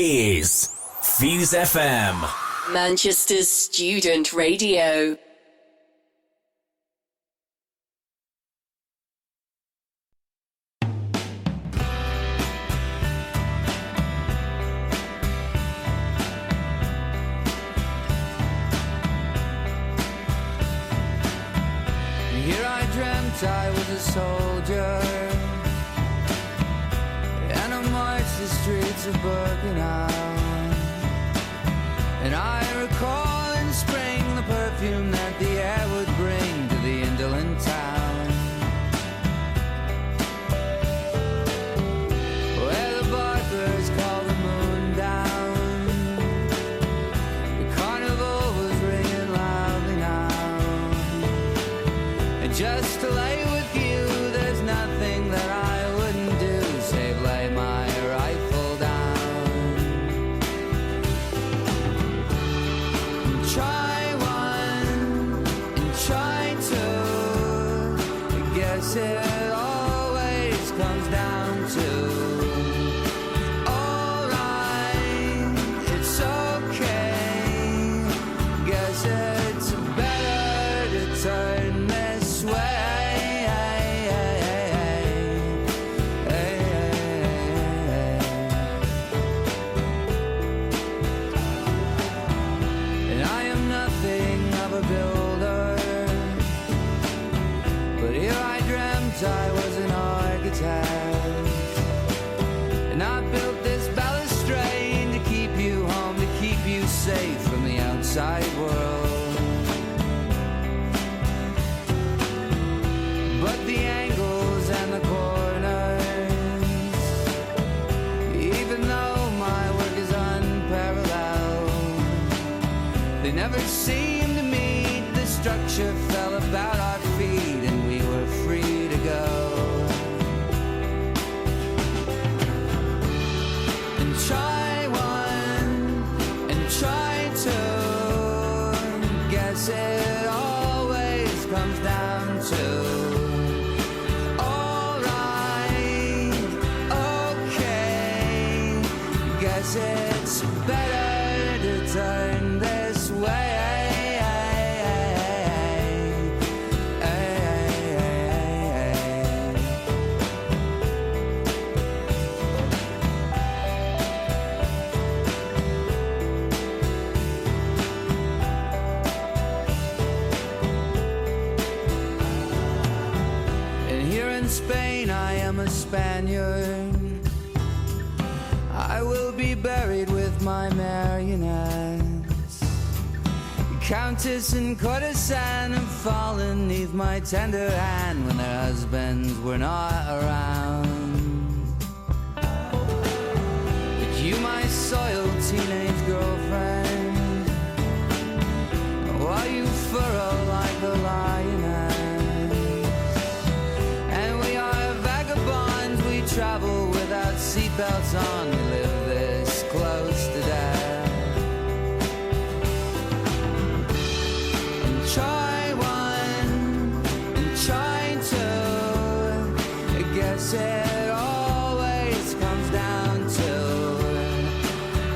is Fuse FM, Manchester's student radio. Here I dreamt I was a soldier, and I marched the streets of Birkenau. And I recall in spring the perfume that the air would bring to the indolent town, where the barkers call the moon down. The carnival was ringing loudly now, and just to lay with you, there's nothing that I wouldn't do save lay my rifle down. Try one and try two. I guess it always comes down to alright, it's okay. Guess it's better to turn this way. And I am nothing of a builder, but here I dreamt I was an architect, and I built this balustrade to keep you home, to keep you safe from the outside world. But the angles and the corners, even though my work is unparalleled, they never seemed to meet. The structure fell about our feet and we were free to go. And try one and try two. Guess it always comes down to okay. Guess it's better to turn this way. And here in Spain I am a Spaniard. I will be buried with my marionettes. Countess and courtesan have fallen neath my tender hand when their husbands were not around. But you, my soiled teenage girlfriend, while you furrow like a lioness. And we are vagabonds, we travel without seatbelts on, we live this close to death. And try one and try two. I guess it always comes down to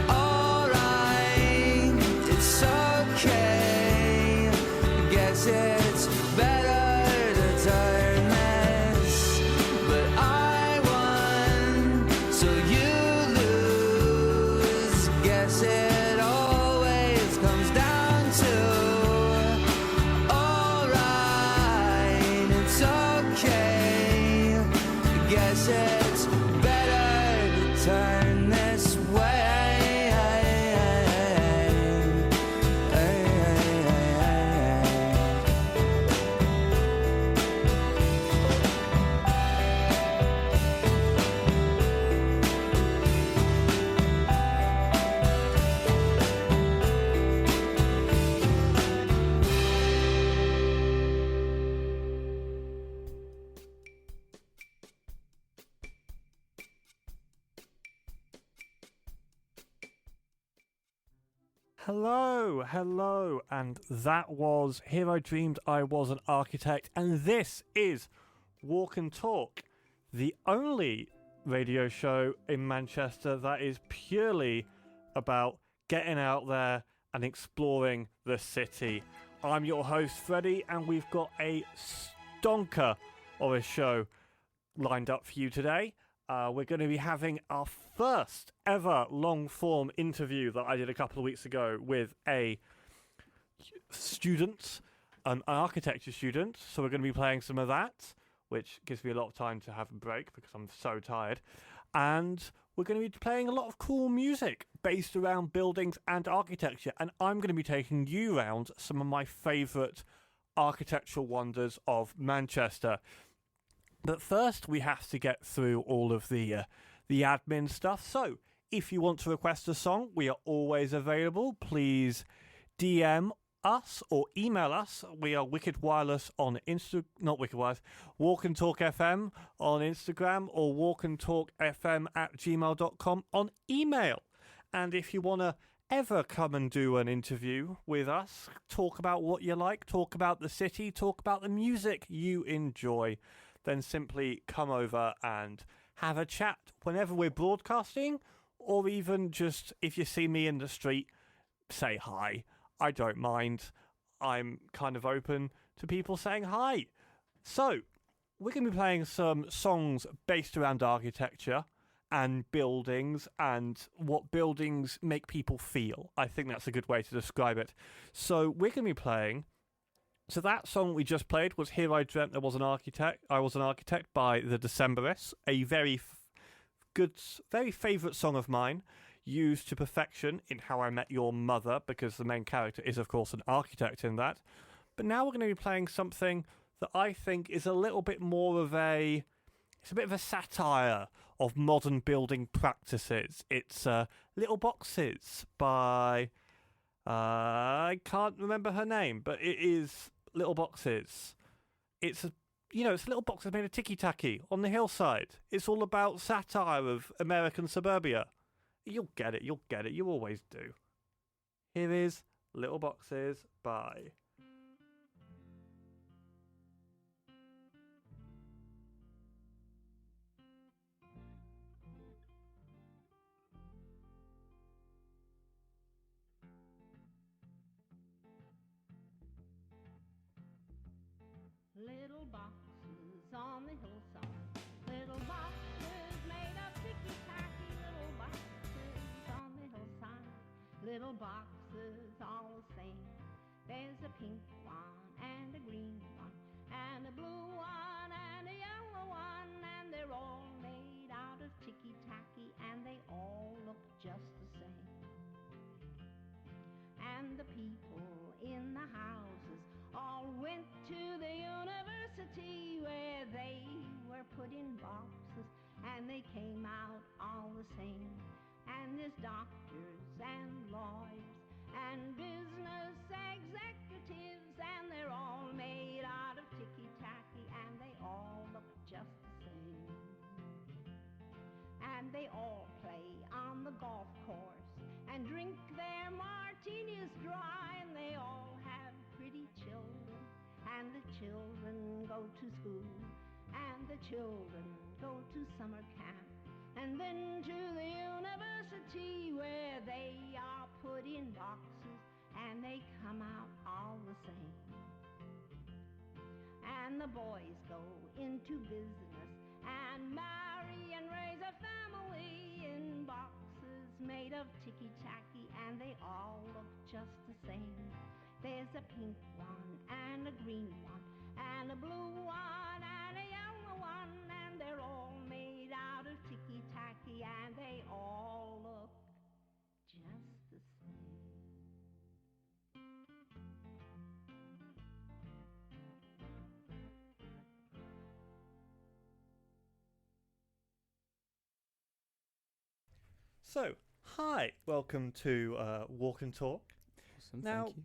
alright, it's okay. I guess it's better to turn this, but I won, so you lose. Guess it always comes down to alright, it's okay. I guess it's better to turn this way. Hello, and that was Here I Dreamed I Was an Architect, and this is Walk and Talk, the only radio show in Manchester that is purely about getting out there and exploring the city. I'm your host, Freddie, and we've got a stonker of a show lined up for you today. We're going to be having our first ever long-form interview that I did a couple of weeks ago with a student, an architecture student. So we're going to be playing some of that, which gives me a lot of time to have a break because I'm so tired. And we're going to be playing a lot of cool music based around buildings and architecture. And I'm going to be taking you around some of my favourite architectural wonders of Manchester. But first, we have to get through all of the admin stuff. So, if you want to request a song, we are always available. Please DM us or email us. We are Wicked Wireless on not Wicked Wireless, Walk and Talk FM on Instagram or walkandtalkfm@gmail.com on email. And if you want to ever come and do an interview with us, talk about what you like, talk about the city, talk about the music you enjoy, then simply come over and have a chat whenever we're broadcasting, or even just if you see me in the street, say hi. I don't mind. I'm kind of open to people saying hi. So, we're going to be playing some songs based around architecture and buildings and what buildings make people feel. I think that's a good way to describe it. So, we're going to be playing... So that song we just played was Here I Dreamt There Was an Architect. I Was an Architect by the Decemberists. A very good, very favourite song of mine, used to perfection in How I Met Your Mother, because the main character is, of course, an architect in that. But now we're going to be playing something that I think is a little bit more of a... It's a bit of a satire of modern building practices. It's Little Boxes by... I can't remember her name, but it is Little Boxes. It's Little Boxes made of ticky-tacky on the hillside. It's all about satire of American suburbia. You'll get it, you always do. Here is Little Boxes by... Little boxes on the hillside, little boxes made of ticky-tacky, little boxes on the hillside, little boxes all the same. There's a pink one and a green one and a blue one and a yellow one, and they're all made out of ticky-tacky and they all look just the same. And the people in the houses all went to the university where they were put in boxes and they came out all the same. And there's doctors and lawyers and business executives, and they're all made out of ticky-tacky and they all look just the same. And they all play on the golf course and drink their martinis dry, and they all have pretty children, and the children go to school, and the children go to summer camp, and then to the university where they are put in boxes and they come out all the same. And the boys go into business and marry and raise a family in boxes made of ticky-tacky, and they all look just the same. There's a pink one and a green one and a blue one and a yellow one, and they're all made out of ticky-tacky and they all look just the same. So, hi, welcome to Walk and Talk. Awesome, Now, thank you.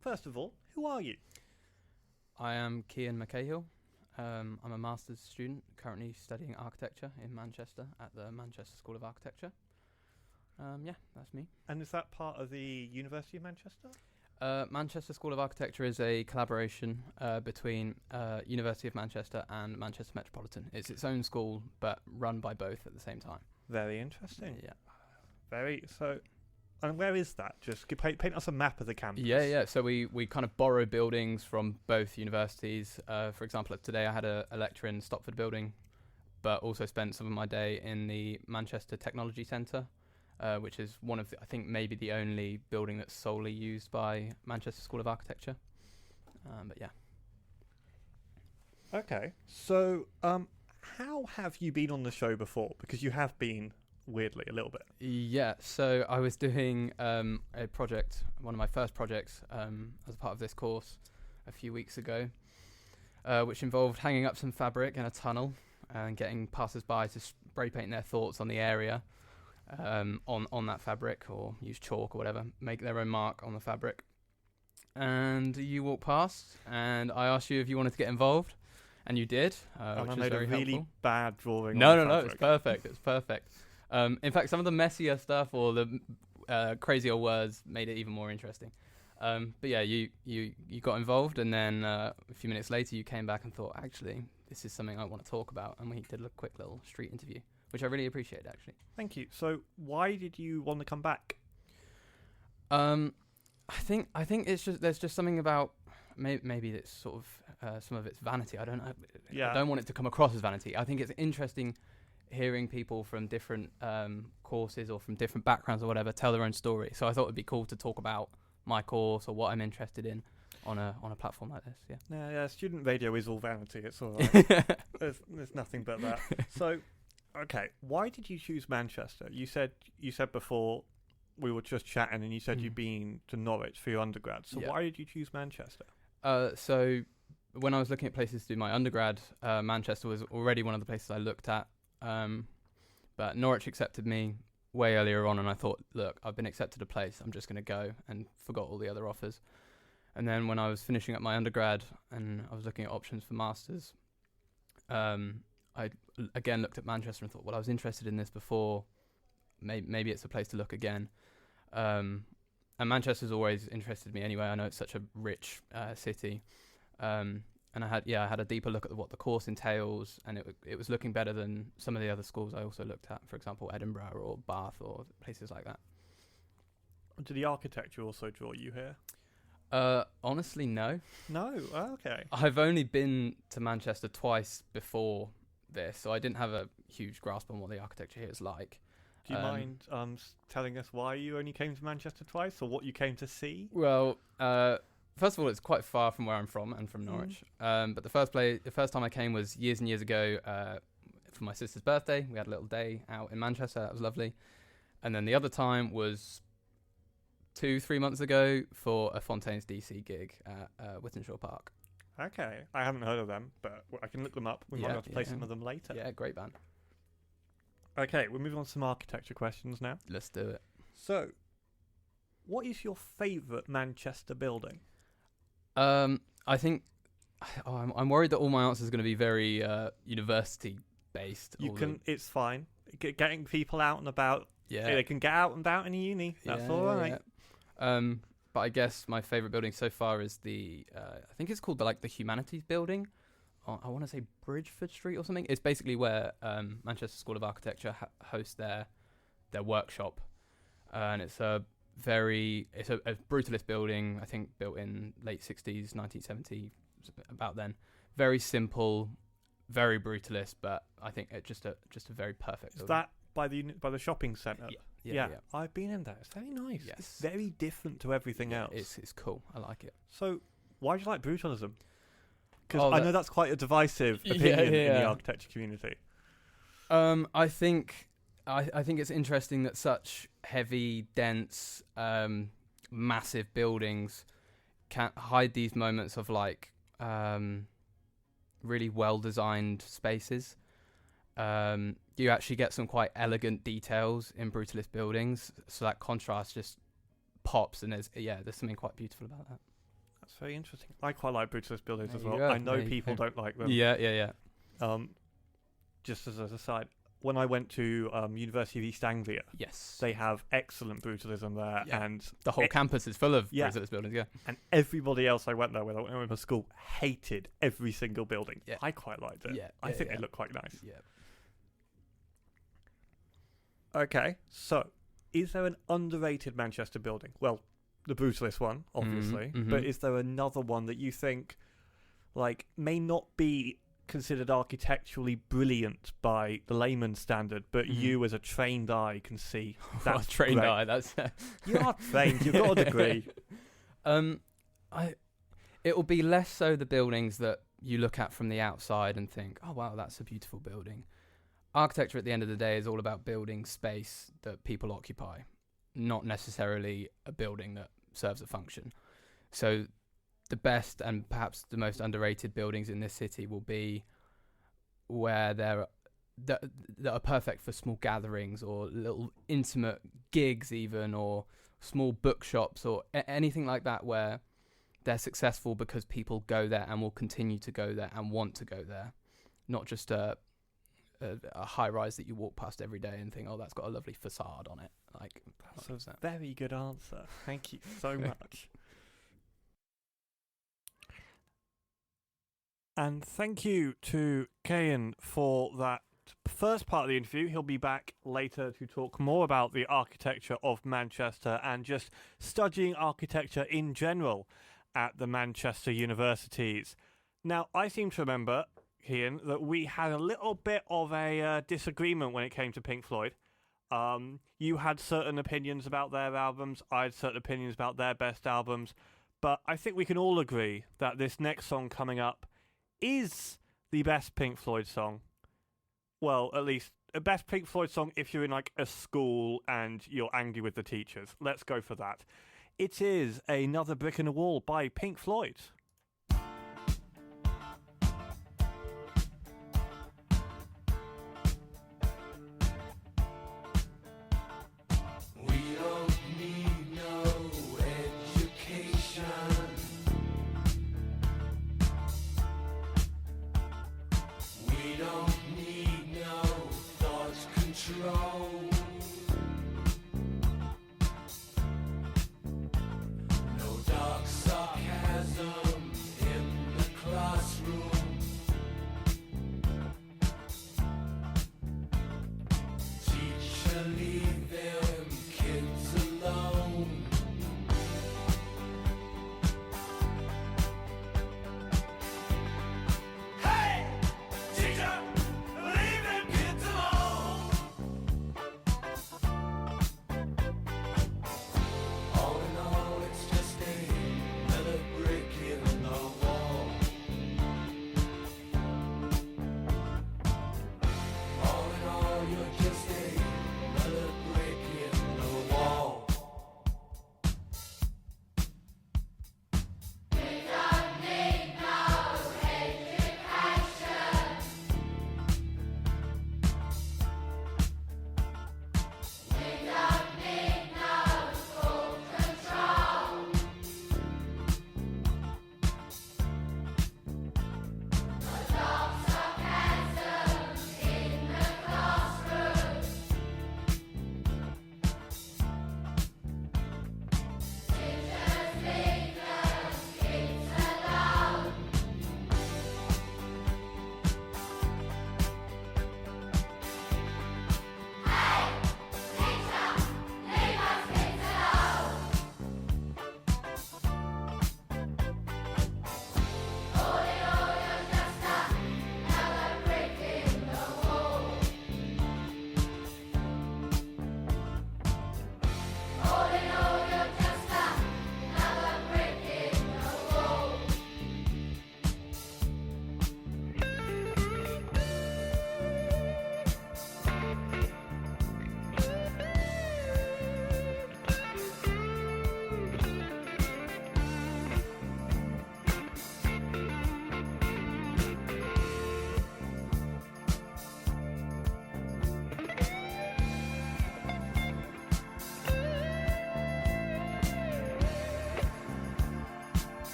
First of all, who are you? I am Cian McCahill. I'm a master's student currently studying architecture in Manchester at the Manchester School of Architecture. Yeah, that's me. And is that part of the University of Manchester? Manchester School of Architecture is a collaboration between University of Manchester and Manchester Metropolitan. It's its own school, but run by both at the same time. Very interesting. Yeah. Very so. And where is that? Just paint us a map of the campus. Yeah. So we kind of borrow buildings from both universities. For example, today I had a lecture in Stopford Building, but also spent some of my day in the Manchester Technology Centre, which is one of I think maybe the only building that's solely used by Manchester School of Architecture. But yeah. Okay. So, how have you been on the show before? Because you have been, weirdly, a little bit. Yeah, so I was doing a project, one of my first projects, as a part of this course a few weeks ago, which involved hanging up some fabric in a tunnel and getting passers-by to spray paint their thoughts on the area on that fabric, or use chalk or whatever, make their own mark on the fabric. And you walk past, and I asked you if you wanted to get involved, and you did, And which I is made very a really helpful. bad drawing. No, on the it's fabric. perfect. It's perfect. In fact, some of the messier stuff or the crazier words made it even more interesting. But yeah, you got involved, and then a few minutes later, you came back and thought, actually, this is something I want to talk about, and we did a quick little street interview, which I really appreciated, actually. Thank you. So, why did you want to come back? I think it's just there's just something about maybe it's sort of some of it's vanity. I don't know. Yeah. I don't want it to come across as vanity. I think it's interesting hearing people from different courses or from different backgrounds or whatever tell their own story. So I thought it'd be cool to talk about my course or what I'm interested in on a platform like this. Yeah. Yeah, student radio is all vanity. It's all right. there's nothing but that. So, okay, why did you choose Manchester? You said before we were just chatting, and you said you'd been to Norwich for your undergrad. So Yeah. why did you choose Manchester? So when I was looking at places to do my undergrad, Manchester was already one of the places I looked at. But Norwich accepted me way earlier on, and I thought, look, I've been accepted a place, I'm just going to go, and forgot all the other offers. And then when I was finishing up my undergrad and I was looking at options for masters, I again looked at Manchester and thought, well, I was interested in this before, maybe it's a place to look again. And Manchester's always interested me anyway. I know it's such a rich city. And I had a deeper look at what the course entails, and it was looking better than some of the other schools I also looked at, for example, Edinburgh or Bath or places like that. Did the architecture also draw you here? Honestly, no. No? Oh, okay. I've only been to Manchester twice before this, so I didn't have a huge grasp on what the architecture here is like. Do you mind telling us why you only came to Manchester twice, or what you came to see? Well, first of all, it's quite far from where I'm from and from Norwich. But the first time I came was years and years ago for my sister's birthday. We had a little day out in Manchester. That was lovely. And then the other time was 2-3 months ago for a Fontaines DC gig at Wythenshawe Park. Okay. I haven't heard of them, but I can look them up. We might have to play some of them later. Yeah, great band. Okay, we're moving on to some architecture questions now. Let's do it. So, what is your favourite Manchester building? I think I'm worried that all my answers are going to be very university based. It's fine. Getting people out and about. Yeah, They can get out and about in a uni. That's all right. Yeah. But I guess my favourite building so far is the I think it's called the Humanities Building. I want to say Bridgeford Street or something. It's basically where Manchester School of Architecture hosts their workshop, and it's a brutalist building. I think built in late 60s, 1970, about then. Very simple, very brutalist, but I think it's just a very perfect. Is building. that by the shopping centre? Yeah. I've been in there. It's very nice. Yes. It's very different to everything else. It's cool. I like it. So, why do you like brutalism? Because Oh, I know that's quite a divisive opinion in the Yeah. architecture community. I think it's interesting that such heavy, dense, massive buildings can hide these moments of really well-designed spaces. You actually get some quite elegant details in brutalist buildings, so that contrast just pops, and there's something quite beautiful about that. That's very interesting. I quite like brutalist buildings There as you well. go. I know There you people go. don't like them. Yeah. Just as an aside, when I went to University of East Anglia, Yes. they have excellent brutalism there, Yeah. and The whole campus is full of Yeah. brutalist buildings. Yeah. and everybody else I went there with, I went to school, hated every single building. Yeah. I quite liked it. Yeah, I yeah, think yeah. they look quite nice. Yeah. Okay, so is there an underrated Manchester building? Well, the Brutalist one, obviously, mhm. but is there another one that you think, like, may not be considered architecturally brilliant by the layman's standard, but Mhm. you as a trained eye can see Well, that's trained great. eye. That's. You are trained. You've got a degree. It'll be less so the buildings that you look at from the outside and think, oh wow, that's a beautiful building. Architecture at the end of the day is all about building space that people occupy, not necessarily a building that serves a function. So the best and perhaps the most underrated buildings in this city will be where that are perfect for small gatherings or little intimate gigs even, or small bookshops or anything like that, where they're successful because people go there and will continue to go there and want to go there, not just a high rise that you walk past every day and think, oh, that's got a lovely facade on it. Like, That's a very good answer. Thank you so much. And thank you to Kayan for that first part of the interview. He'll be back later to talk more about the architecture of Manchester and just studying architecture in general at the Manchester universities. Now, I seem to remember, Ian, that we had a little bit of a disagreement when it came to Pink Floyd. You had certain opinions about their albums, I had certain opinions about their best albums, but I think we can all agree that this next song coming up is the best Pink Floyd song. Well, at least a best Pink Floyd song if you're in like a school and you're angry with the teachers. Let's go for that. It is Another Brick in the Wall by Pink Floyd. We don't need no education. We don't need no thought control. No dark sarcasm.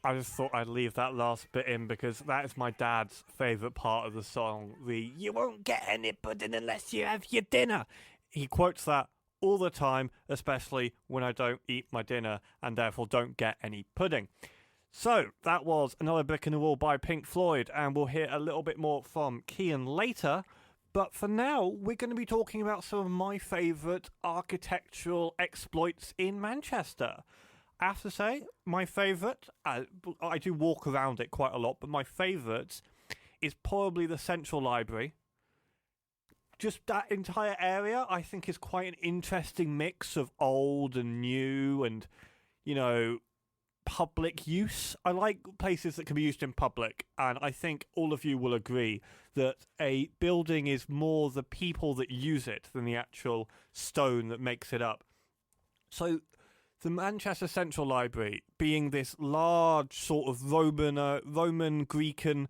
I just thought I'd leave that last bit in because that is my dad's favourite part of the song. The "you won't get any pudding unless you have your dinner." He quotes that all the time, especially when I don't eat my dinner and therefore don't get any pudding. So that was Another Brick in the Wall by Pink Floyd, and we'll hear a little bit more from Cian later. But for now, we're going to be talking about some of my favourite architectural exploits in Manchester. I have to say, my favourite, I do walk around it quite a lot, but my favourite is probably the Central Library. Just that entire area, I think, is quite an interesting mix of old and new and, you know, public use. I like places that can be used in public, and I think all of you will agree that a building is more the people that use it than the actual stone that makes it up. So the Manchester Central Library, being this large sort of Roman Greekan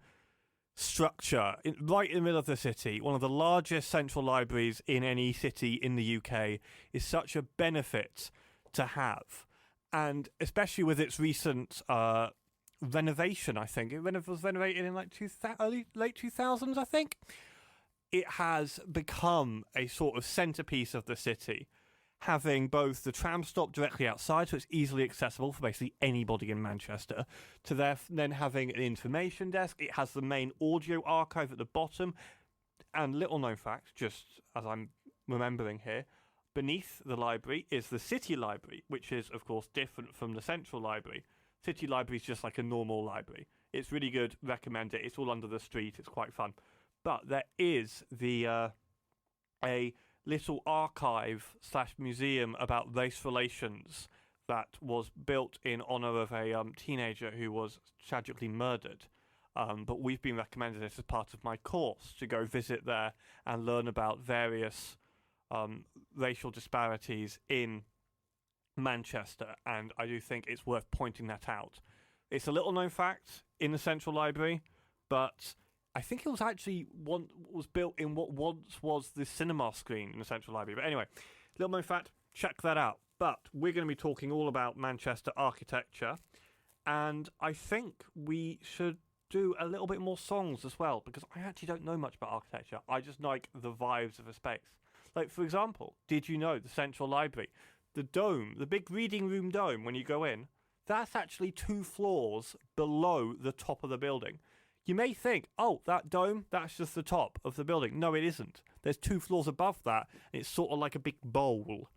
structure right in the middle of the city, one of the largest central libraries in any city in the UK, is such a benefit to have. And especially with its recent renovation, I think. It was renovated in like late 2000s, I think. It has become a sort of centrepiece of the city, having both the tram stop directly outside, so it's easily accessible for basically anybody in Manchester, to then having an information desk. It has the main audio archive at the bottom. And little known fact, just as I'm remembering here, beneath the library is the City Library, which is, of course, different from the Central Library. City Library is just like a normal library. It's really good, recommend it. It's all under the street, it's quite fun. But there is a little archive/museum about race relations that was built in honour of a teenager who was tragically murdered. But we've been recommended this as part of my course to go visit there and learn about various racial disparities in Manchester, and I do think it's worth pointing that out. It's a little known fact in the Central Library, but I think it was actually was built in what once was the cinema screen in the Central Library. But anyway, little known fact, check that out. But we're going to be talking all about Manchester architecture, and I think we should do a little bit more songs as well, because I actually don't know much about architecture. I just like the vibes of a space. Like, for example, did you know the Central Library, the dome, the big reading room dome when you go in, that's actually 2 floors below the top of the building. You may think, oh, that dome, that's just the top of the building. No, it isn't. There's 2 floors above that, and it's sort of like a big bowl.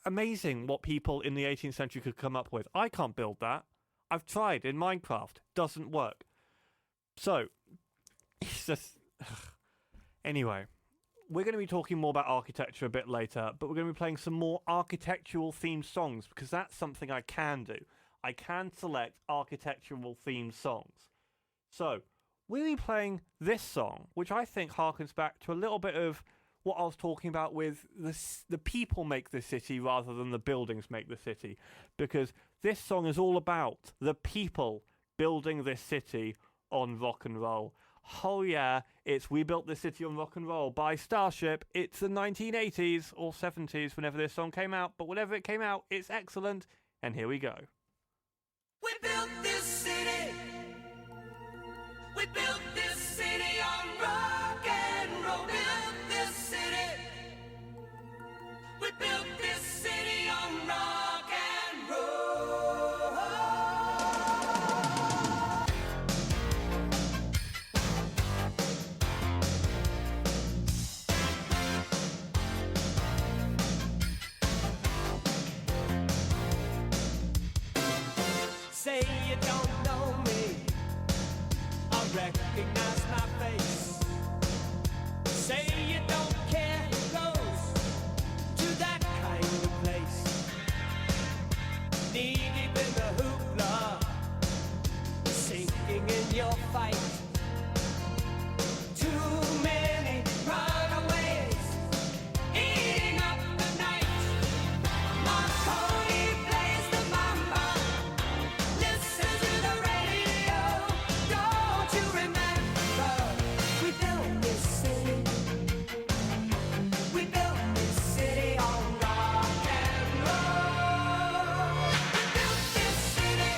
Amazing what people in the 18th century could come up with. I can't build that. I've tried in Minecraft. Doesn't work. So, it's just... Anyway, we're going to be talking more about architecture a bit later, but we're going to be playing some more architectural themed songs, because that's something I can do. I can select architectural themed songs. So, we'll be playing this song, which I think harkens back to a little bit of what I was talking about with the people make the city rather than the buildings make the city. Because this song is all about the people building this city on rock and roll. Oh yeah, it's We Built This City on Rock and Roll by Starship. It's the 1980s or 70s whenever this song came out, but whenever it came out, it's excellent. And here we go. We built this city. We built this city on rock and roll. Built this city. We built this city on rock and roll. Say you don't know me, I recognize my face. Say you don't care who goes to that kind of place. Knee deep in the hoopla, sinking in your fight. Too many runaways eating up the night. Marconi plays the mamba. Listen to the radio. Don't you remember? We built this city. We built this city on rock and roll. We built this city.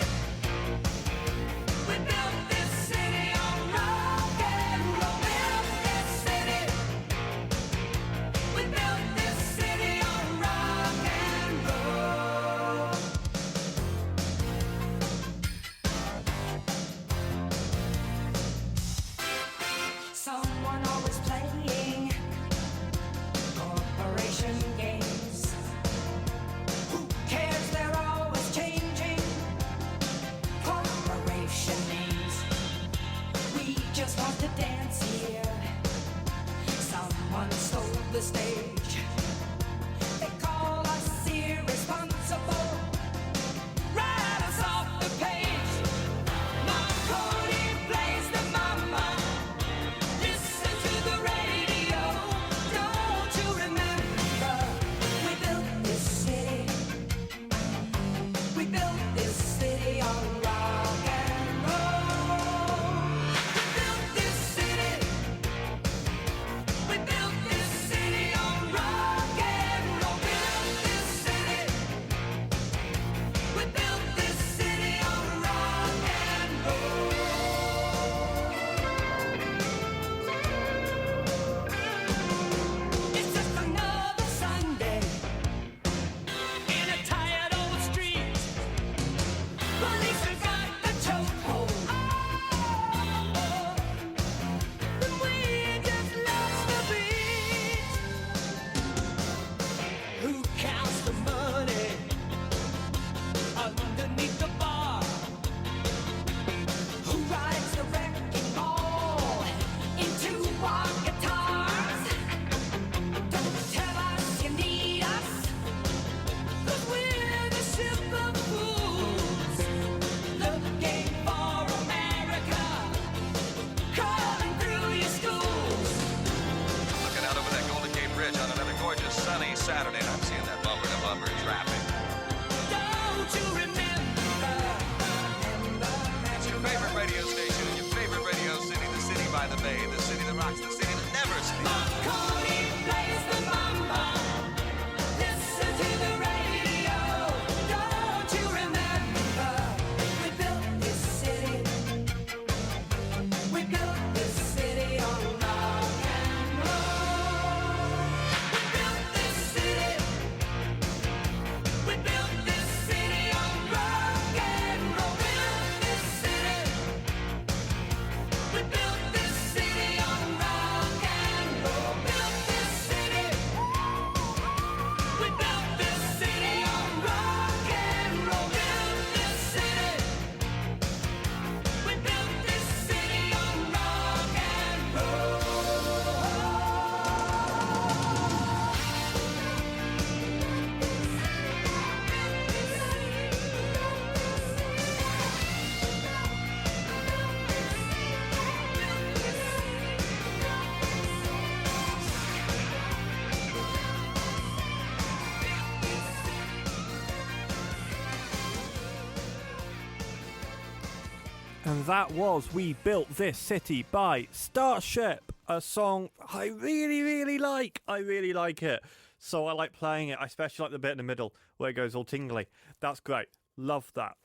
And that was We Built This City by Starship, a song I really, really like. I really like it. So I like playing it. I especially like the bit in the middle where it goes all tingly. That's great. Love that.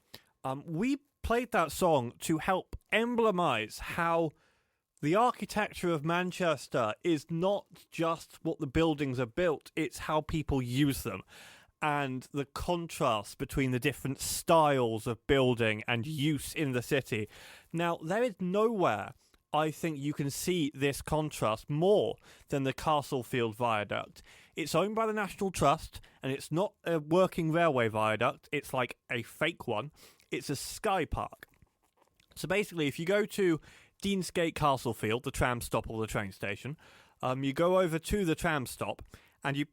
We played that song to help emblemize how the architecture of Manchester is not just what the buildings are built, it's how people use them. And the contrast between the different styles of building and use in the city. Now, there is nowhere I think you can see this contrast more than the Castlefield Viaduct. It's owned by the National Trust, and it's not a working railway viaduct. It's like a fake one. It's a sky park. So basically, if you go to Deansgate Castlefield, the tram stop or the train station, you go over to the tram stop, and you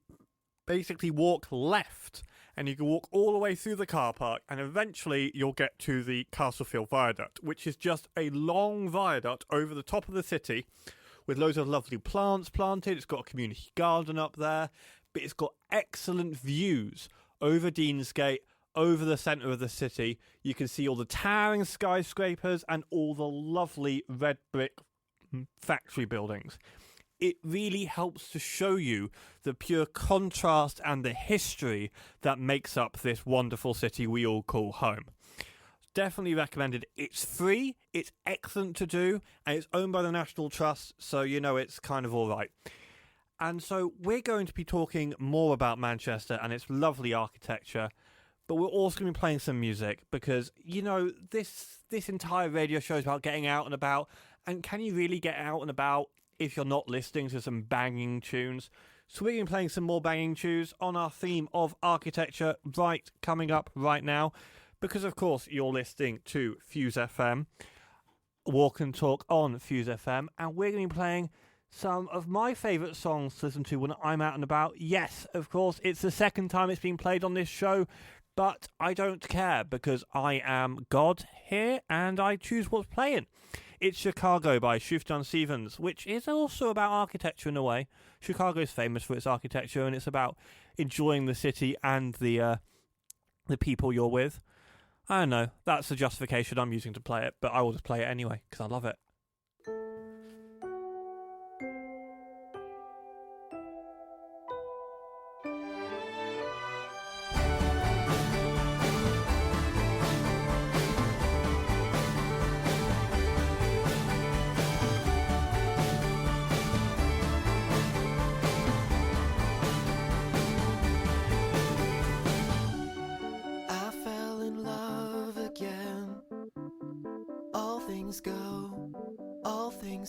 basically walk left, and you can walk all the way through the car park, and eventually you'll get to the Castlefield Viaduct, which is just a long viaduct over the top of the city with loads of lovely plants planted. It's got a community garden up there, but it's got excellent views over Deansgate, over the centre of the city. You can see all the towering skyscrapers and all the lovely red brick factory buildings. It really helps to show you the pure contrast and the history that makes up this wonderful city we all call home. Definitely recommended. It's free, it's excellent to do, and it's owned by the National Trust, so you know it's kind of all right. And so we're going to be talking more about Manchester and its lovely architecture, but we're also going to be playing some music because, you know, this entire radio show is about getting out and about, and can you really get out and about if you're not listening to some banging tunes? So we're going to be playing some more banging tunes on our theme of architecture coming up right now, because of course you're listening to Fuse FM, Walk and Talk on Fuse FM, and we're going to be playing some of my favourite songs to listen to when I'm out and about. Yes, of course, it's the second time it's been played on this show, but I don't care because I am God here and I choose what's playing. It's Chicago by Sufjan Stevens, which is also about architecture in a way. Chicago is famous for its architecture, and it's about enjoying the city and the people you're with. I don't know, that's the justification I'm using to play it, but I will just play it anyway, because I love it.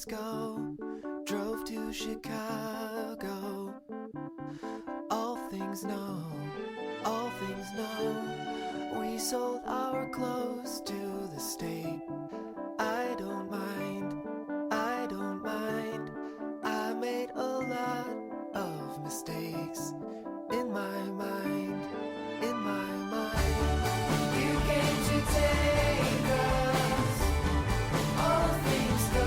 Go, drove to Chicago. All things know, we sold our clothes to the state. I don't mind, I made a lot of mistakes in my mind, You came to take us, all things go.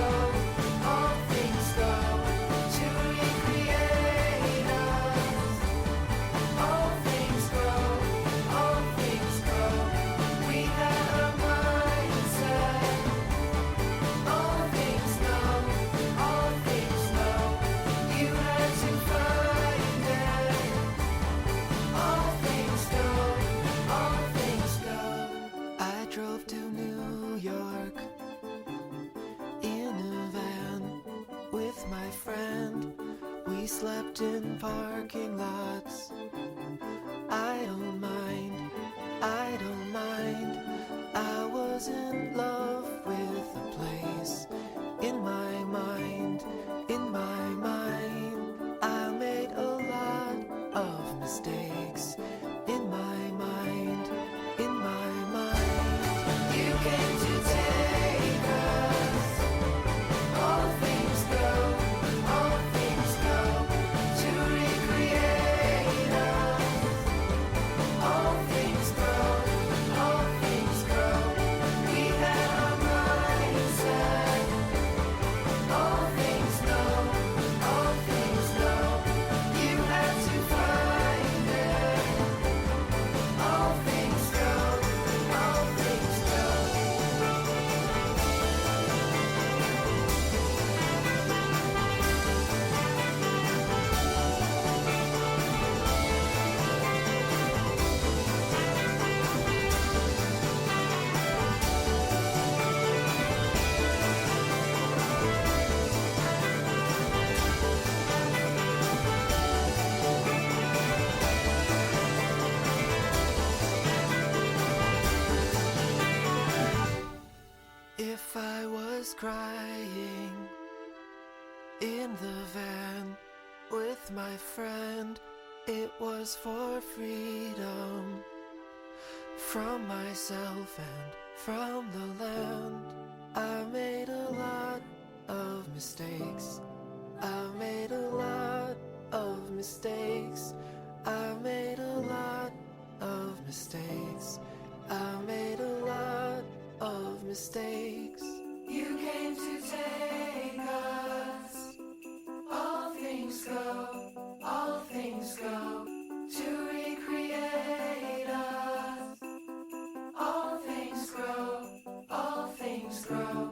Slept in parking lots. I don't mind, I was in love with the place. In my mind, I made a lot of mistakes. In my mind, You came to take us. All things go, to recreate us. All things grow, we had crying in the van with my friend. It was for freedom from myself and from the land. I made a lot of mistakes. I made a lot of mistakes. I made a lot of mistakes. I made a lot of mistakes. You came to take us. All things go, all things go, to recreate us. All things grow, all things grow.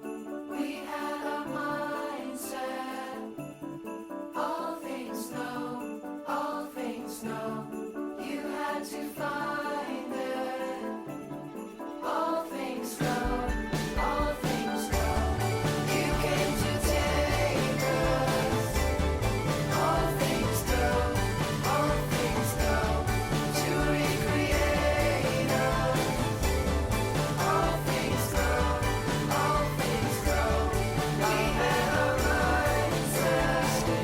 We had our mindset. All things know, all things know. You had to find it. All things go, all things go. You came to take us. All things go, all things go, to recreate us. All things grow, all things grow. We had our mindsets.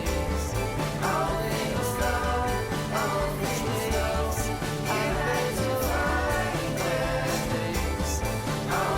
All things go, all things go.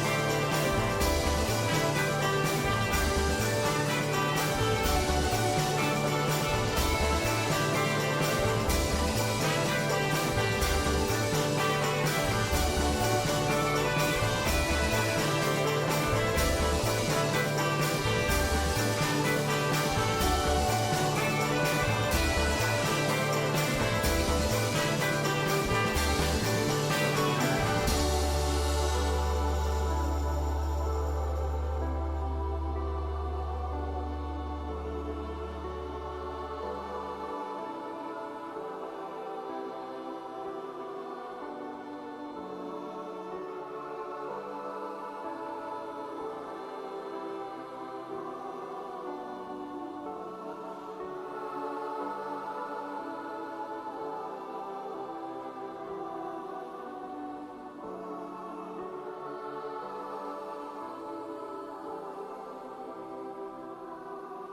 You had to find it. All things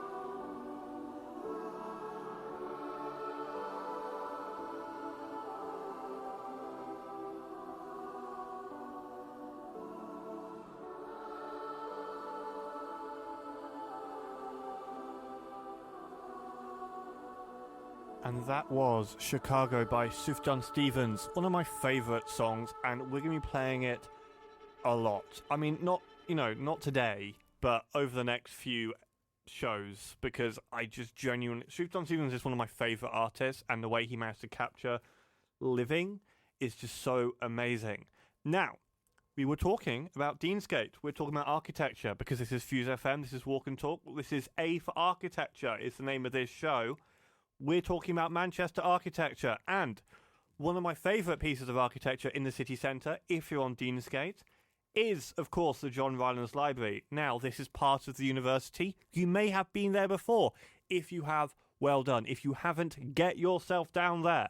go, all things go. And that was Chicago by Sufjan Stevens, one of my favourite songs, and we're going to be playing it a lot. I mean, not today, but over the next few shows, because I just genuinely... Sufjan Stevens is one of my favourite artists, and the way he managed to capture living is just so amazing. Now, we were talking about Deansgate. We're talking about architecture, because this is Fuse FM, this is Walk and Talk. This is A for Architecture, is the name of this show. We're talking about Manchester architecture, and one of my favourite pieces of architecture in the city centre, if you're on Deansgate, is, of course, the John Rylands Library. Now, this is part of the university. You may have been there before. If you have, well done. If you haven't, get yourself down there.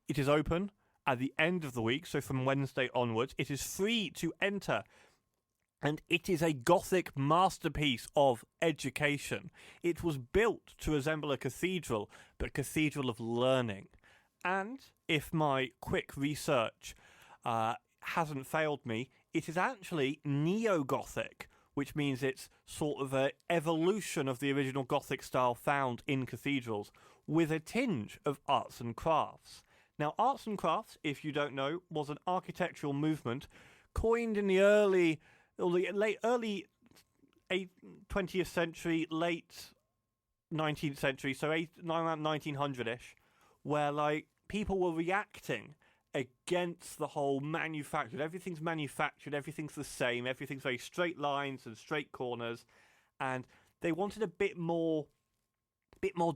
It is open at the end of the week, so from Wednesday onwards. It is free to enter. And it is a Gothic masterpiece of education. It was built to resemble a cathedral, but a cathedral of learning. And if my quick research hasn't failed me, it is actually neo-Gothic, which means it's sort of an evolution of the original Gothic style found in cathedrals, with a tinge of arts and crafts. Now, arts and crafts, if you don't know, was an architectural movement coined in the early 20th century, late 19th century, so around 1900-ish, where people were reacting against the whole manufactured. Everything's manufactured, everything's the same, everything's very straight lines and straight corners, and they wanted a bit more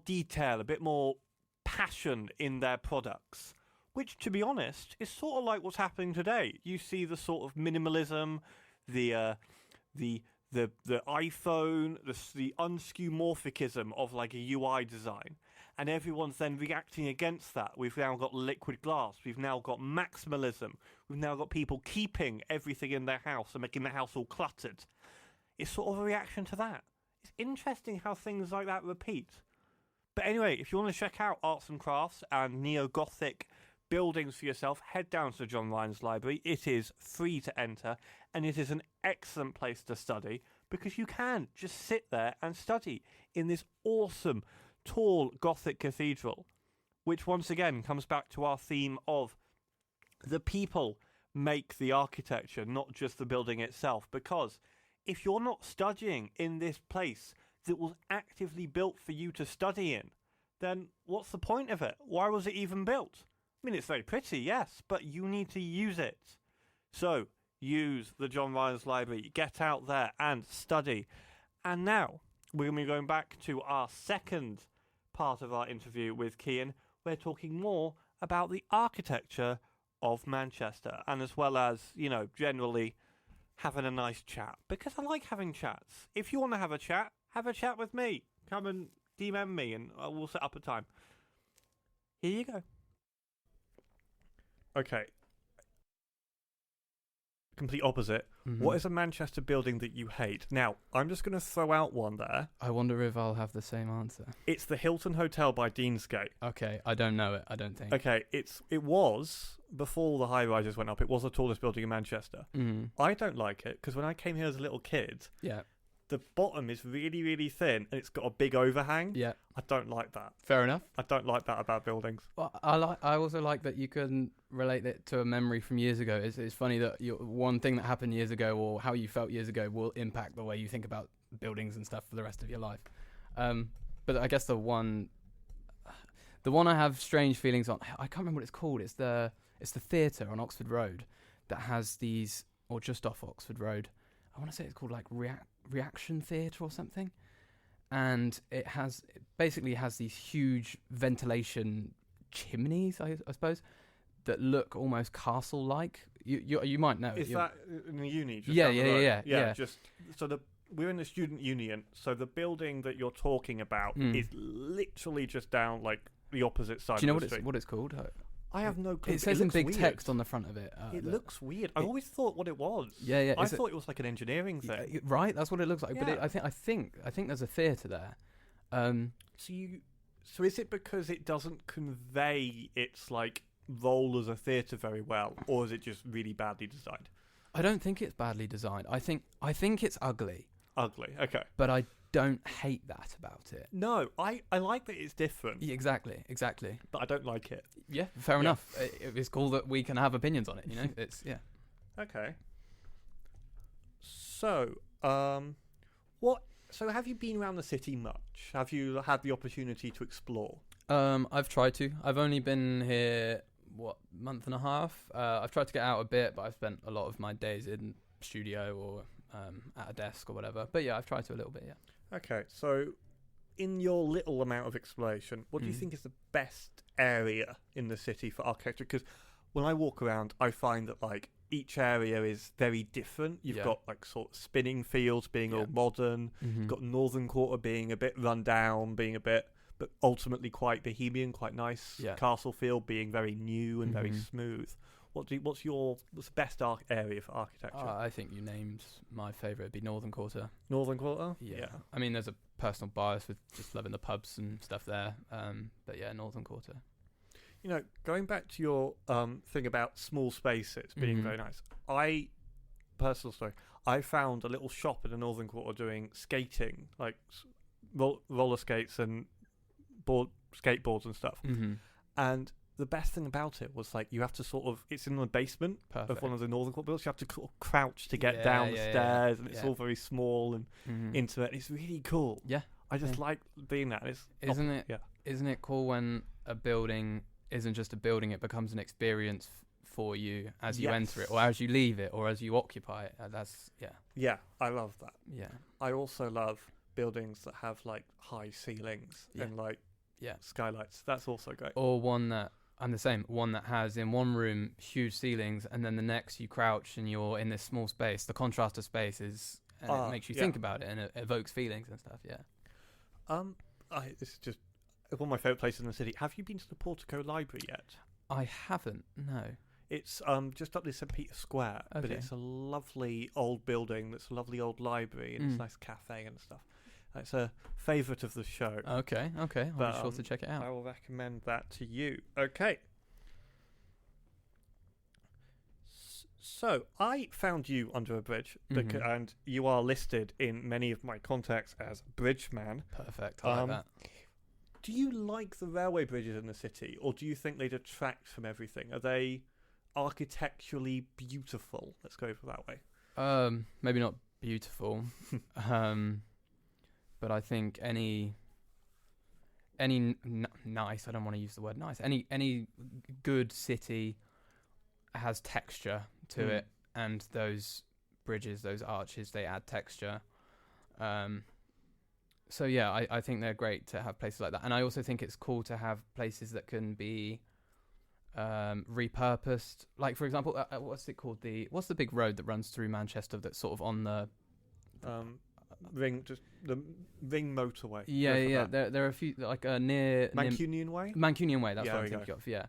detail, a bit more passion in their products, which, to be honest, is sort of like what's happening today. You see the sort of minimalism, the iPhone, the unskeuomorphicism of like a UI design, And everyone's then reacting against that. We've now got liquid glass. We've now got maximalism. We've now got people keeping everything in their house and making the house all cluttered. It's sort of a reaction to that. It's interesting how things like that repeat. But anyway, if you want to check out arts and crafts and neo-Gothic buildings for yourself, head down to John Ryan's library. It is free to enter, and it is an excellent place to study because you can just sit there and study in this awesome, tall Gothic cathedral, which once again comes back to our theme of the people make the architecture, not just the building itself. Because if you're not studying in this place that was actively built for you to study in, then what's the point of it? Why was it even built? I mean, it's very pretty, yes, but you need to use it. So, use the John Ryan's library, get out there and study. And now, we're going to be going back to our second part of our interview with Cian. We're talking more about the architecture of Manchester, and as well as, you know, generally having a nice chat, because I like having chats. If you want to have a chat with me. Come and DM me and we'll set up a time. Here you go. Okay. Complete opposite. Mhm. What is a Manchester building that you hate? Now, I'm just going to throw out one there. I wonder if I'll have the same answer. It's the Hilton Hotel by Deansgate. Okay, I don't know it, I don't think. Okay, it was, before the high-rises went up, it was the tallest building in Manchester. Mm. I don't like it, because when I came here as a little kid, Yeah, the bottom is really, really thin, and it's got a big overhang. yeah, I don't like that. fair enough. I don't like that about buildings. Well, I also like that you can relate it to a memory from years ago. It's funny that one thing that happened years ago or how you felt years ago will impact the way you think about buildings and stuff for the rest of your life. But I guess the one I have strange feelings on, I can't remember what it's called. It's the theatre on Oxford Road that has these, or just off Oxford Road. I want to say it's called like Reaction Theatre or something. And it basically has these huge ventilation chimneys, I suppose, that look almost castle-like. You might know. Is that in the uni? Just Yeah, down the road? yeah. Just so we're in the student union, so the building that you're talking about is literally just down like the opposite side. Do you know of the street. what it's called? I have no clue. It says in looks big weird. text on the front of it. It looks weird. I always thought what it was. Yeah. I thought it was like an engineering thing. Yeah, right, that's what it looks like. Yeah. But I think there's a theatre there. So is it because it doesn't convey its like role as a theatre very well, or is it just really badly designed? I don't think it's badly designed. I think it's ugly. Ugly. Okay. But I don't hate that about it. No, I like that it's different, Yeah, exactly. but I don't like it. Yeah, fair enough. It's cool that we can have opinions on it. You know, it's yeah. Okay. So, what? So, have you been around the city much? Have you had the opportunity to explore? I've tried to. I've only been here month and a half. I've tried to get out a bit, but I've spent a lot of my days in studio or at a desk or whatever. But yeah, I've tried to a little bit. Yeah. Okay, so in your little amount of exploration, what do you think is the best area in the city for architecture? Because when I walk around, I find that like each area is very different. You've got like sort of spinning fields being all modern. You've got Northern Quarter being a bit run down, being a bit, but ultimately quite bohemian, quite nice. Yeah. Castlefield being very new and very smooth. What's the best area for architecture? I think you named my favourite. It'd be Northern Quarter. Northern Quarter? Yeah. I mean, there's a personal bias with just loving the pubs and stuff there. But yeah, Northern Quarter. You know, going back to your thing about small spaces being very nice, personal story, I found a little shop in the Northern Quarter doing skating, like roller skates and skateboards and stuff. And the best thing about it was like you have to sort of, it's in the basement of one of the Northern Quarter buildings. You have to sort of crouch to get down the stairs, and it's all very small and intimate. It's really cool. Yeah, I just like being that. Isn't it cool when a building isn't just a building, it becomes an experience for you as you enter it, or as you leave it, or as you occupy it. Yeah, I love that. Yeah, I also love buildings that have like high ceilings and like skylights. That's also great. Or one that has in one room huge ceilings, and then the next you crouch and you're in this small space. The contrast of space is, and it makes you think about it, and it evokes feelings and stuff. Yeah. This is just one of my favourite places in the city. Have you been to the Portico Library yet? I haven't. No. It's just up near St Peter's Square, but Okay. it's a lovely old building. That's a lovely old library, and it's a nice cafe and stuff. It's a favourite of the show. Okay. I'll But, be sure to check it I out. will recommend that to you. Okay. So I found you under a bridge, and you are listed in many of my contacts as Bridge Man. Perfect. I like that. Do you like the railway bridges in the city, or do you think they detract from everything? Are they architecturally beautiful? Let's go for that way. Maybe not beautiful, but I think any nice. I don't want to use the word nice. Any good city has texture to it, and those bridges, those arches, they add texture. So yeah, I think they're great to have places like that, and I also think it's cool to have places that can be repurposed. Like for example, what's it called? What's the big road that runs through Manchester that's sort of on the the Ring motorway. Yeah. There are a few like near Mancunian Way. Mancunian Way. That's Yeah, what I'm there you thinking of. Yeah.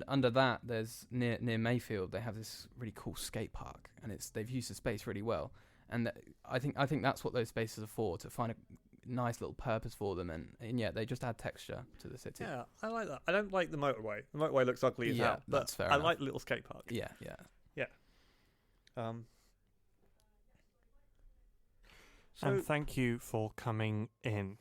Under that, there's near Mayfield. They have this really cool skate park, and they've used the space really well. And I think that's what those spaces are for, to find a nice little purpose for them, and yeah, they just add texture to the city. Yeah, I like that. I don't like the motorway. The motorway looks ugly as hell. But that's fair I enough. like the little skate park. Yeah. And thank you for coming in.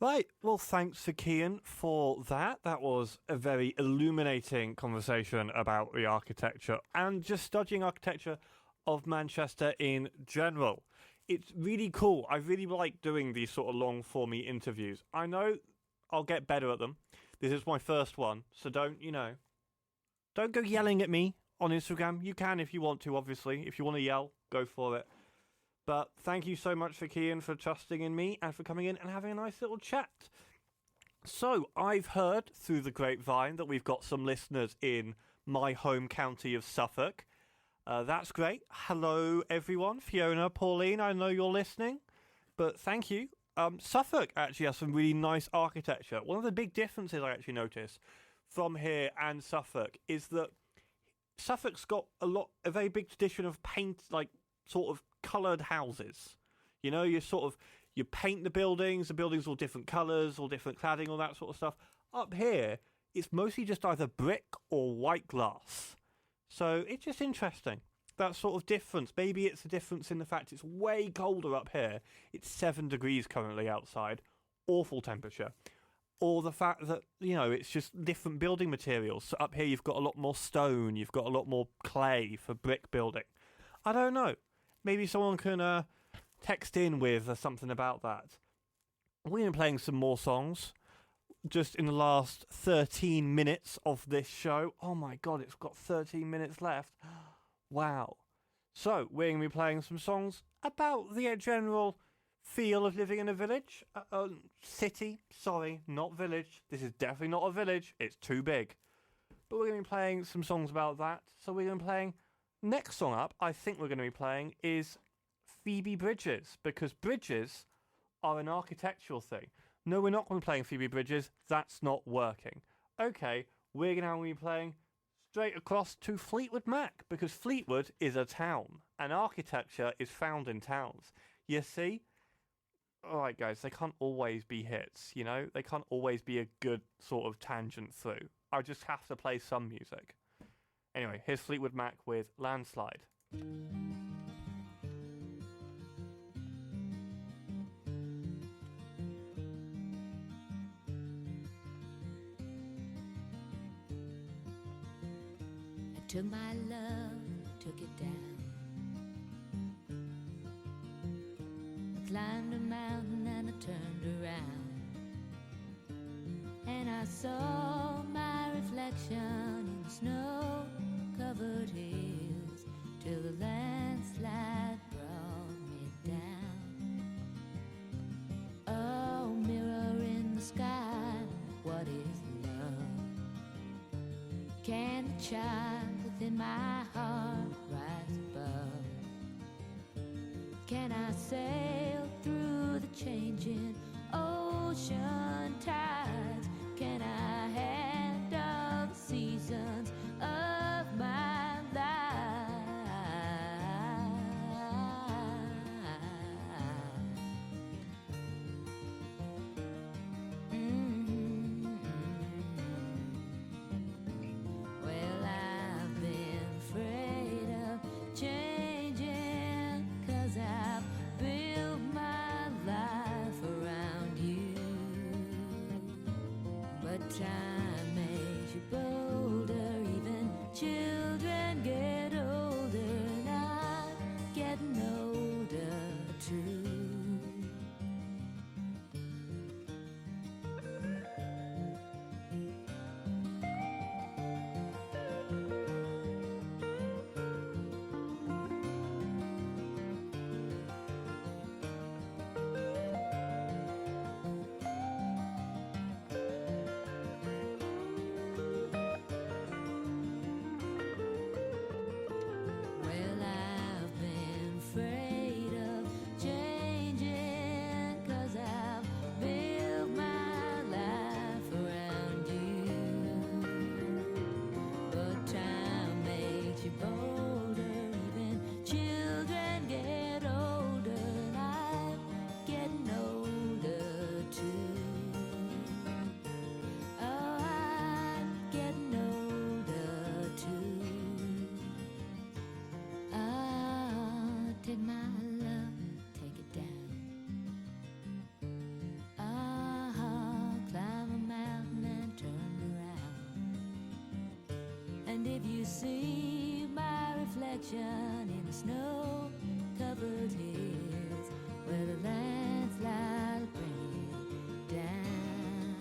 Right, well, thanks to Kian for that. That was a very illuminating conversation about the architecture and just studying architecture of Manchester in general. It's really cool. I really like doing these sort of long-formy interviews. I know I'll get better at them. This is my first one, so don't go yelling at me on Instagram. You can if you want to, obviously. If you want to yell, go for it. But thank you so much for Kian for trusting in me and for coming in and having a nice little chat. So, I've heard through the grapevine that we've got some listeners in my home county of Suffolk. That's great. Hello, everyone. Fiona, Pauline, I know you're listening, but thank you. Suffolk actually has some really nice architecture. One of the big differences I actually noticed from here and Suffolk is that Suffolk's got a very big tradition of paint, like sort of coloured houses. You know, you paint the buildings all different colours, all different cladding, all that sort of stuff. Up here, it's mostly just either brick or white glass. So it's just interesting, that sort of difference. Maybe it's a difference in the fact it's way colder up here. It's 7 degrees currently outside, awful temperature. Or the fact that, it's just different building materials. So up here you've got a lot more stone, you've got a lot more clay for brick building. I don't know. Maybe someone can text in with something about that. We've been playing some more songs just in the last 13 minutes of this show. Oh my god, it's got 13 minutes left. Wow. So, we're going to be playing some songs about the general feel of living in a village. City. Sorry, not village. This is definitely not a village. It's too big. But we're going to be playing some songs about that. So we're going to be playing... Next song up, I think we're going to be playing, is Phoebe Bridgers, because bridges are an architectural thing. No, we're not going to be playing Phoebe Bridgers. That's not working. Okay, we're going to be playing straight across to Fleetwood Mac, because Fleetwood is a town, and architecture is found in towns. You see? Alright, guys, they can't always be hits, They can't always be a good sort of tangent through. I just have to play some music. Anyway, here's Fleetwood Mac with Landslide. I took my love, took it down. I climbed a mountain and I turned around, and I saw my reflection in the snow-covered hills till the landslide brought me down. Oh, mirror in the sky, what is love? Can the child within my heart rise above? Can I sail through the changing ocean tides. Can I handle the seasons of my life? Well, I've been afraid of changing, 'cause I've built my life around you. But time makes you bolder, even children get older, and I'm getting older too. Well, I've been afraid of changing, 'cause I've built my life around you. But time makes you bolder, even children get older, and I'm getting older too. Oh, I'm getting older too. Ah, take my love, take it down. Ah, climb a mountain and turn around. And if you see my reflection in the snow-covered hills, where the landslide will bring it down.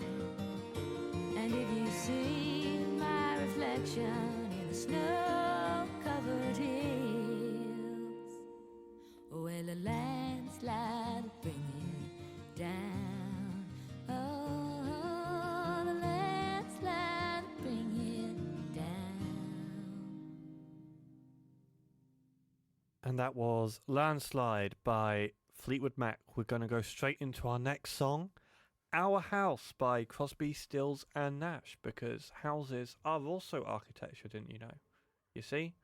And if you see my reflection in the snow-covered hills, well, a landslide will bring it down. Oh, the landslide will bring it down. And that was Landslide by Fleetwood Mac. We're going to go straight into our next song, Our House by Crosby, Stills and Nash, because houses are also architecture, didn't you know? You see,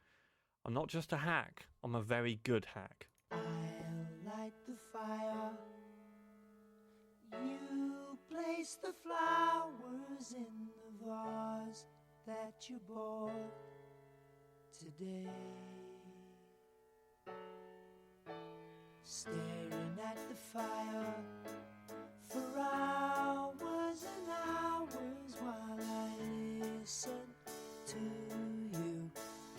I'm not just a hack, I'm a very good hack. I'll light the fire. You place the flowers in the vase that you bought today. Staring at the fire for hours and hours while I listen to you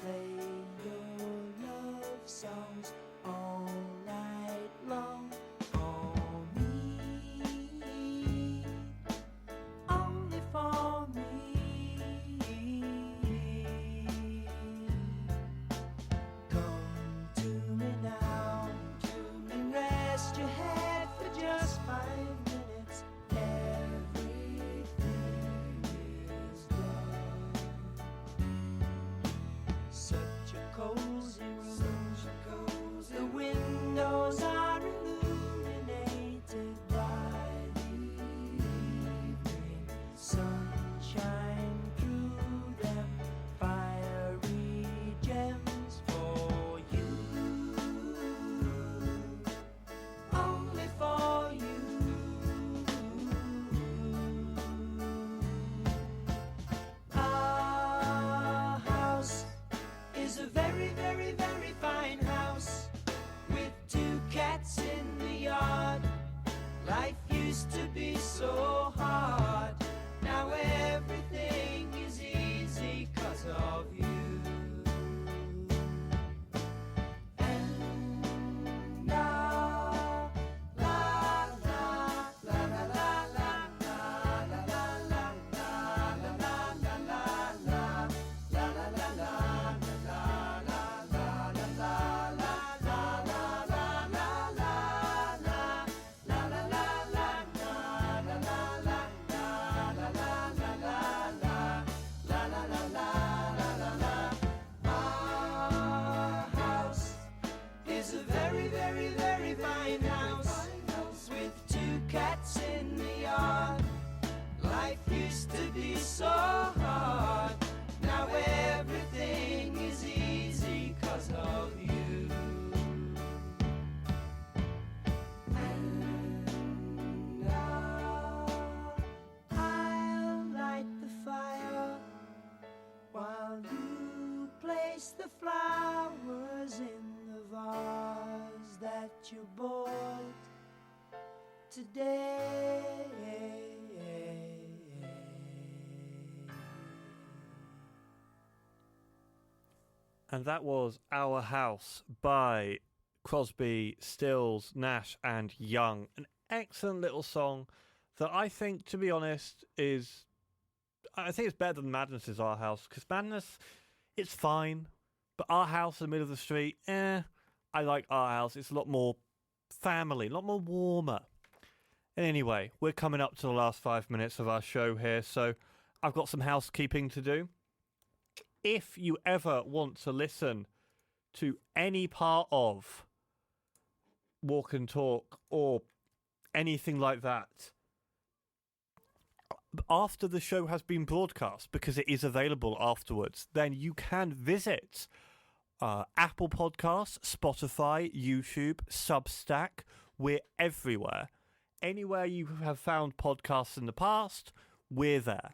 play your love songs all night long. For me, only for me. Come to me now, rest your head for just 5 minutes. be so hard. Now everything is easy 'cause of you. And I'll light the fire while you place the flowers in the vase that you bought today. And that was Our House by Crosby, Stills, Nash and Young. An excellent little song that I think, to be honest, I think it's better than Madness's Our House, because Madness, it's fine, but Our House in the middle of the street, I like Our House. It's a lot more family, a lot more warmer. And anyway, we're coming up to the last 5 minutes of our show here, so I've got some housekeeping to do. If you ever want to listen to any part of Walk and Talk or anything like that after the show has been broadcast, because it is available afterwards, then you can visit Apple Podcasts, Spotify, YouTube, Substack. We're everywhere. Anywhere you have found podcasts in the past, we're there.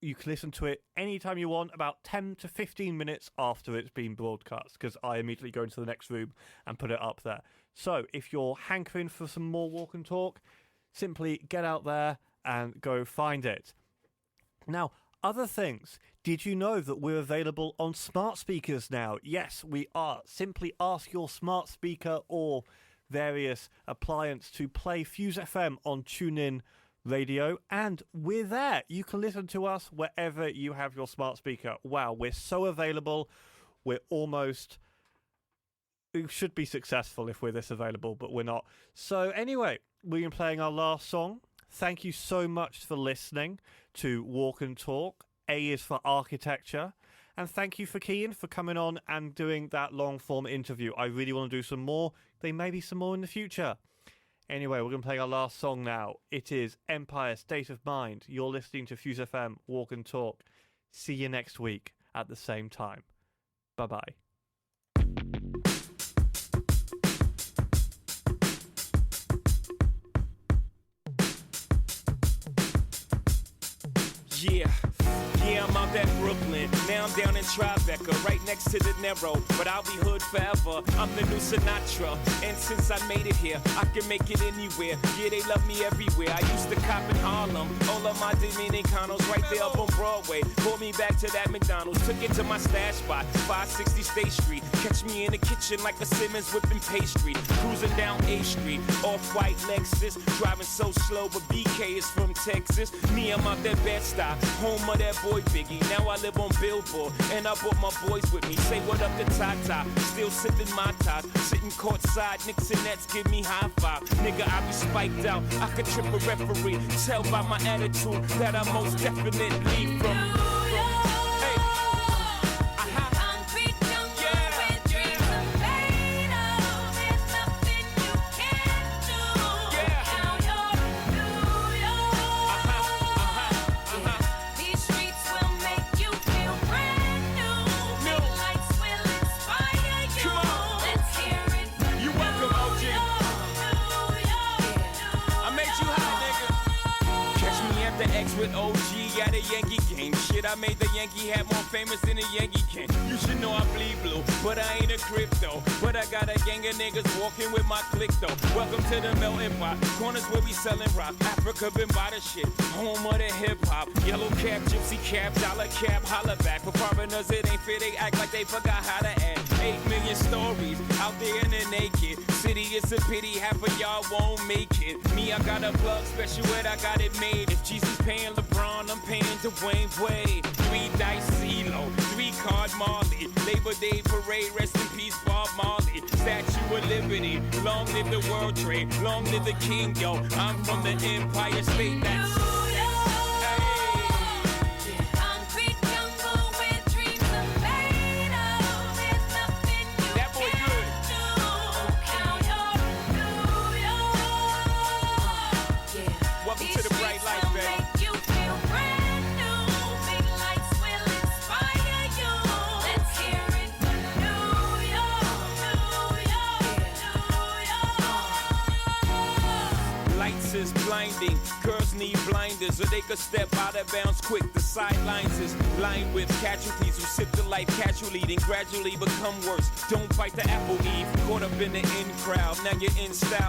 You can listen to it anytime you want, about 10 to 15 minutes after it's been broadcast, because I immediately go into the next room and put it up there. So if you're hankering for some more Walk and Talk, simply get out there and go find it. Now, other things. Did you know that we're available on smart speakers now? Yes, we are. Simply ask your smart speaker or various appliance to play Fuse FM on TuneIn Radio, and we're there. You can listen to us wherever you have your smart speaker. Wow, we're so available. We should be successful if we're this available, but we're not. So anyway, we've been playing our last song. Thank you so much for listening to Walk and Talk. A is for Architecture. And thank you for Kean for coming on and doing that long-form interview. I really want to do some more. There may be some more in the future. Anyway, we're going to play our last song now. It is Empire State of Mind. You're listening to Fuse FM, Walk and Talk. See you next week at the same time. Bye-bye. Yeah, I'm out at Brooklyn. Now I'm down in Tribeca, right next to De Niro. But I'll be hood forever. I'm the new Sinatra. And since I made it here, I can make it anywhere. Yeah, they love me everywhere. I used to cop in Harlem. All of my Dominicanos right there up on Broadway. Pulled me back to that McDonald's. Took it to my stash spot, 560 State Street. Catch me in the kitchen like a Simmons whipping pastry. Cruising down A Street, off-white Lexus. Driving so slow, but BK is from Texas. Me, I'm out that Bed-Stuy, home of that boy Biggie. Now I live on Billboard, and I brought my boys with me. Say what up to Tata, still sipping my ties. Sitting courtside, Knicks and Nets give me high five. Nigga, I be spiked out, I could trip a referee. Tell by my attitude that I most definitely from. With OG at a Yankee game. Shit, I made the Yankee hat more famous than a Yankee can. You should know I bleed blue, but I ain't a crypto. But I got a gang of niggas walking with my click though. Welcome to the melting pot. Corners where we selling rock. Africa been by the shit. Home of the hip hop. Yellow cap, gypsy cap, dollar cap, holla back. For foreigners it ain't fair, they act like they forgot how to act. 8 million stories out there in the naked city. It's a pity half of y'all won't make it. Me, I got a plug special ed, I got it made. If Jesus paying LeBron, I'm paying Dwayne Wade. 3 dice CeeLo, 3 card Marley. Labor Day parade, rest in peace Bob Marley. Statue of Liberty, long live the World Trade, long live the King, yo. I'm from the Empire State, that's... Welcome to the bright light, baby. lights is blinding. Girls need blinders or they could step out of bounds quick. The sidelines is lined with casualties who sip the life casually, then gradually become worse. Don't bite the apple, Eve. Caught up in the in crowd, now you're in style.